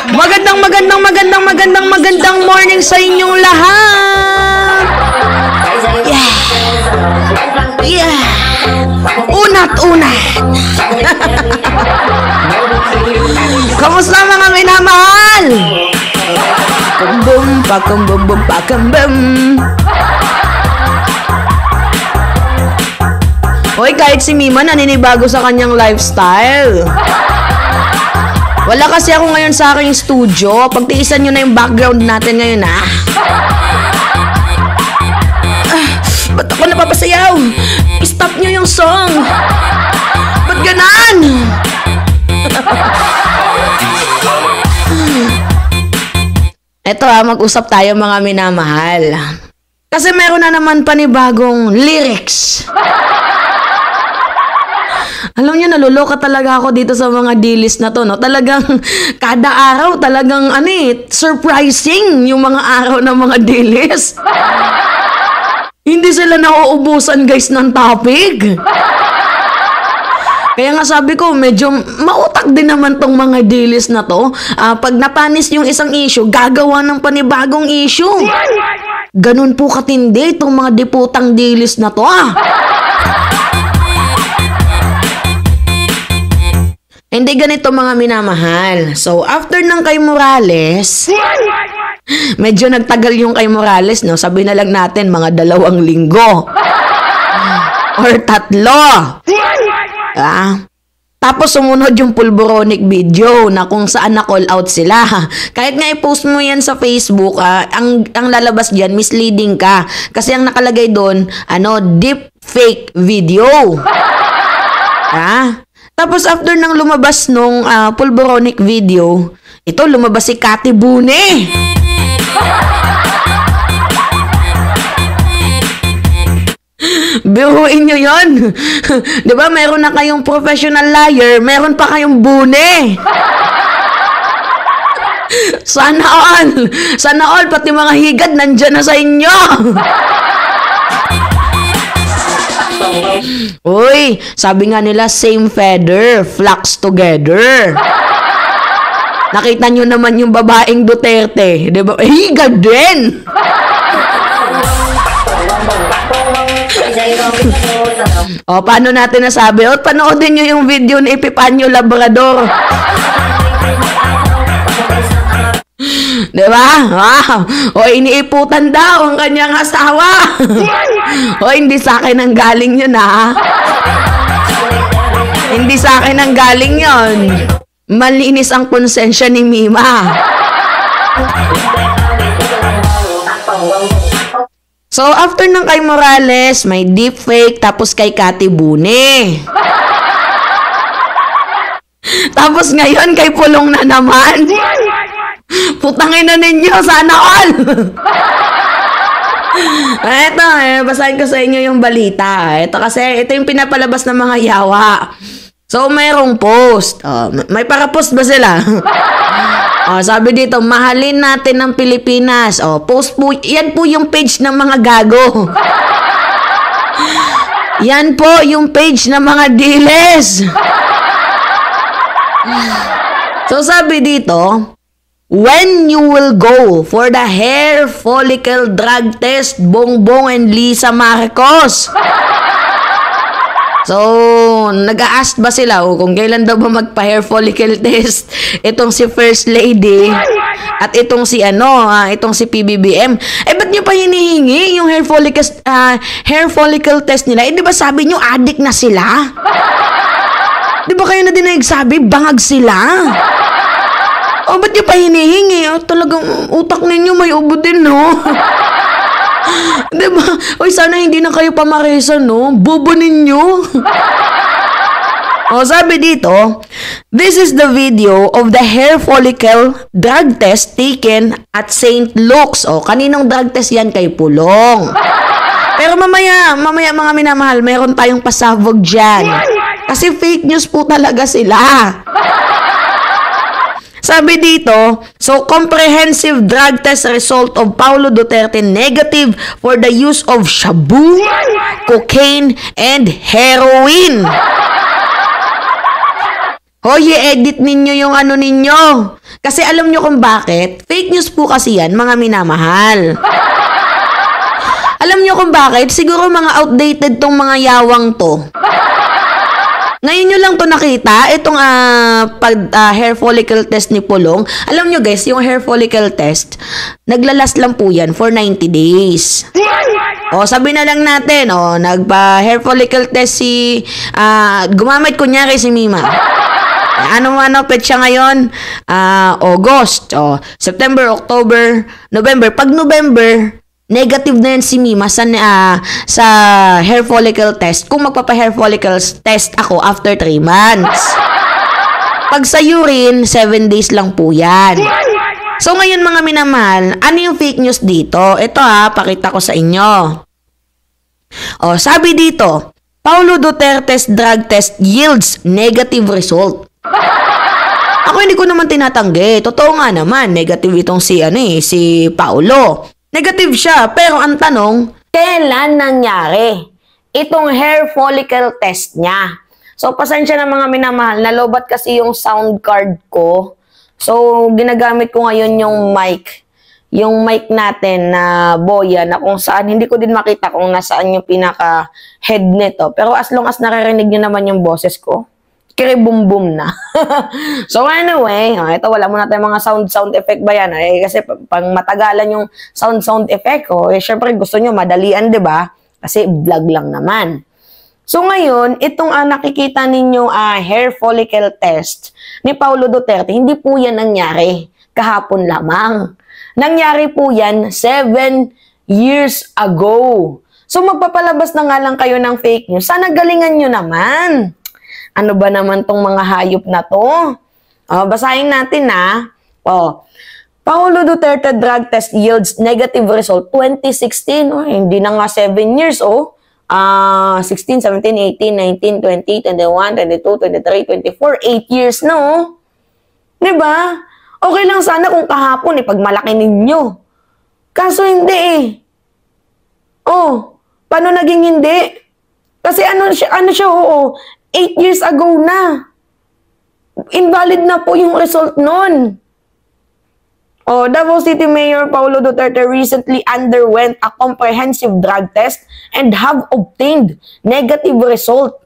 Magandang morning sa inyong lahat. Yeah. Unat-unat. Kamusta mga minamahal? Kumbum pakumbum pakumbum. Hoy, kahit si Mima naninibago sa kanyang lifestyle. Wala kasi ako ngayon sa aking studio. Pagtiisan nyo na yung background natin ngayon, ha? Ba't ako napapasayaw? Stop nyo yung song. Ba't ganan? Eto ha, mag-usap tayo mga minamahal. Kasi meron na naman panibagong lyrics. Alam niyo, naluloka talaga ako dito sa mga dilis na to, no? Talagang kada araw, talagang surprising yung mga araw ng mga dilis. Hindi sila nauubusan, guys, ng topic. Kaya nga sabi ko, medyo mautak din naman tong mga dilis na to. Pag napanis yung isang issue, gagawa ng panibagong issue. Ganun po katindi itong mga diputang dilis na to, Hindi ganito mga minamahal. So, after ng kay Morales, medyo nagtagal yung kay Morales, no? Sabi na lang natin, mga 2 linggo. Or 3. Tapos sumunod yung pulboronic video na kung saan na-call out sila. Kahit nga i-post mo yan sa Facebook, ang lalabas dyan, misleading ka. Kasi ang nakalagay doon, deep fake video. Tapos after nang lumabas nung pulboronic video, ito lumabas si Kati Bune. Biruin nyo yun. Diba, meron na kayong professional liar, meron pa kayong bune. Sana all, pati mga higad nandyan na sa inyo. Uy, sabi nga nila, same feather, flocks together. Nakita nyo naman yung babaeng Duterte, diba? Higad din. Paano natin nasabi? Panoodin nyo yung video ni Epipanyo Labrador. Diba? Iniiputan daw ang kanyang asawa. Hindi sa akin ang galing yun, Hindi sa akin ang galing yun. Malinis ang konsensya ni Mima. So, after ng kay Morales, may deepfake, tapos kay Kati Bune. Tapos ngayon, kay Pulong na naman. Putangin na ninyo, sana all! Ito, basahin ko sa inyo yung balita. Ito yung pinapalabas ng mga yawa. So, mayroong post. May para-post ba sila? Sabi dito, mahalin natin ang Pilipinas. Post po, yan po yung page ng mga gago. Yan po yung page ng mga diles. So, sabi dito, when you will go for the hair follicle drug test, Bongbong and Lisa Marcos? So, nag-a-ask ba sila kung kailan daw ba magpa-hair follicle test itong si First Lady at itong si itong si PBBM? Ba't nyo pa hinihingi yung hair follicle test nila? Di ba sabi nyo addict na sila? Di ba kayo na din nagsabi bangag sila? Ba't nyo pa hinihingi? Talagang utak ninyo may ubo din, no? Diba? Sana hindi na kayo pamarisan, no? Bobo ninyo. Sabi dito, this is the video of the hair follicle drug test taken at St. Luke's. Kaninong drug test yan? Kay Pulong. Pero mamaya mga minamahal, mayroon tayong pasabog dyan. Kasi fake news po talaga sila. Sabi dito, so comprehensive drug test result of Paulo Duterte negative for the use of shabu, cocaine, and heroin. Hoy, i-edit ninyo yung ano ninyo. Kasi alam nyo kung bakit? Fake news po kasi yan, mga minamahal. Alam nyo kung bakit? Siguro mga outdated tong mga yawang to. Ngayon nyo lang to nakita, itong hair follicle test ni Pulong. Alam nyo guys, yung hair follicle test, naglalas lang po yan for 90 days. O, sabi na lang natin, nagpa-hair follicle test gumamit kunyari si Mima. Ano petsa ngayon? August, September, October, November. Pag November, negative na yan si Mima sa hair follicle test. Kung magpapa-hair follicle test ako after 3 months. Pag sa urine, 7 days lang po yan. So ngayon mga minamahal, ano yung fake news dito? Ito pakita ko sa inyo. Sabi dito, Paulo Duterte's drug test yields negative result. Ako hindi ko naman tinatanggi. Totoo nga naman, negative itong si Paulo. Negative siya, pero ang tanong, kailan nangyari itong hair follicle test niya? So, pasensya na mga minamahal, nalobat kasi yung sound card ko. So, ginagamit ko ngayon yung mic. Yung mic natin na Boya, na kung saan, hindi ko din makita kung nasaan yung pinaka-head nito. Pero as long as naririnig nyo naman yung boses ko, kiri-boom-boom na. So anyway, ito wala muna tayong mga sound effect ba yan? Kasi pang matagalan yung sound effect syempre gusto nyo madalian, 'di ba? Kasi vlog lang naman. So ngayon, itong nakikita ninyo hair follicle test ni Paulo Duterte, hindi po yan nangyari kahapon lamang. Nangyari po yan 7 years ago. So magpapalabas na nga lang kayo ng fake news. Sana galingan nyo naman. Ano ba naman tong mga hayop na to? Basahin natin Paulo Duterte drug test yields negative result 2016. Hindi na nga 7 years 16, 17, 18, 19, 20, 21, 22, 23, 24, 8 years na Diba? Okay lang sana kung kahapon pagmalaki ninyo. Kaso hindi paano naging hindi? Kasi ano siya 8 years ago na. Invalid na po yung result nun. Davao City Mayor Paulo Duterte recently underwent a comprehensive drug test and have obtained negative result.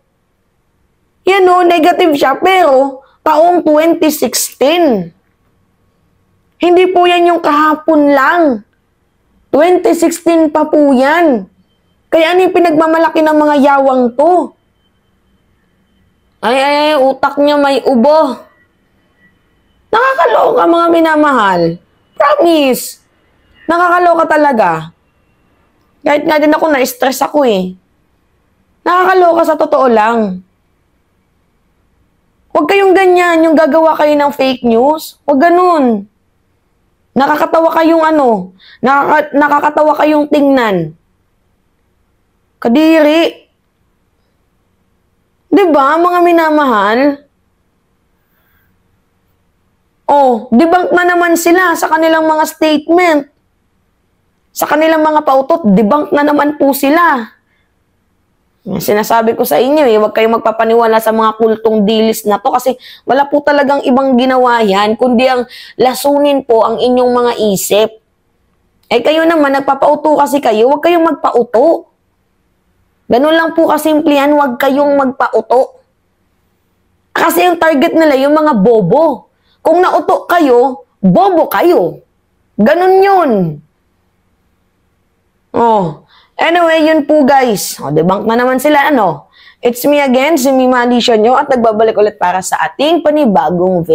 Yan negative siya, pero taong 2016. Hindi po yan yung kahapon lang. 2016 pa po yan. Kaya ano yung pinagmamalaki ng mga yawang to? Ay, utak niya may ubo. Nakakaloka mga minamahal. Promise. Nakakaloka talaga. Kahit nga din ako na-stress ako Nakakaloka sa totoo lang. Huwag kayong ganyan, yung gagawa kayo ng fake news. Huwag ganun. Nakakatawa kayong nakakatawa kayong tingnan. Kadiri. Diba, mga minamahal? Debunk na naman sila sa kanilang mga statement. Sa kanilang mga pautot, debunk na naman po sila. Sinasabi ko sa inyo huwag kayong magpapaniwala sa mga kultong dilis na to kasi wala po talagang ibang ginawa yan, kundi ang lasunin po ang inyong mga isip. Kayo naman, nagpapauto kasi kayo, huwag kayong magpauto. Ganun lang po kasimple yan, huwag kayong magpauto. Kasi yung target nila, yung mga bobo. Kung nauto kayo, bobo kayo. Ganun yun. Anyway, yun po guys. Debunk na naman sila, It's me again, si Mima Alicia nyo, at nagbabalik ulit para sa ating panibagong video.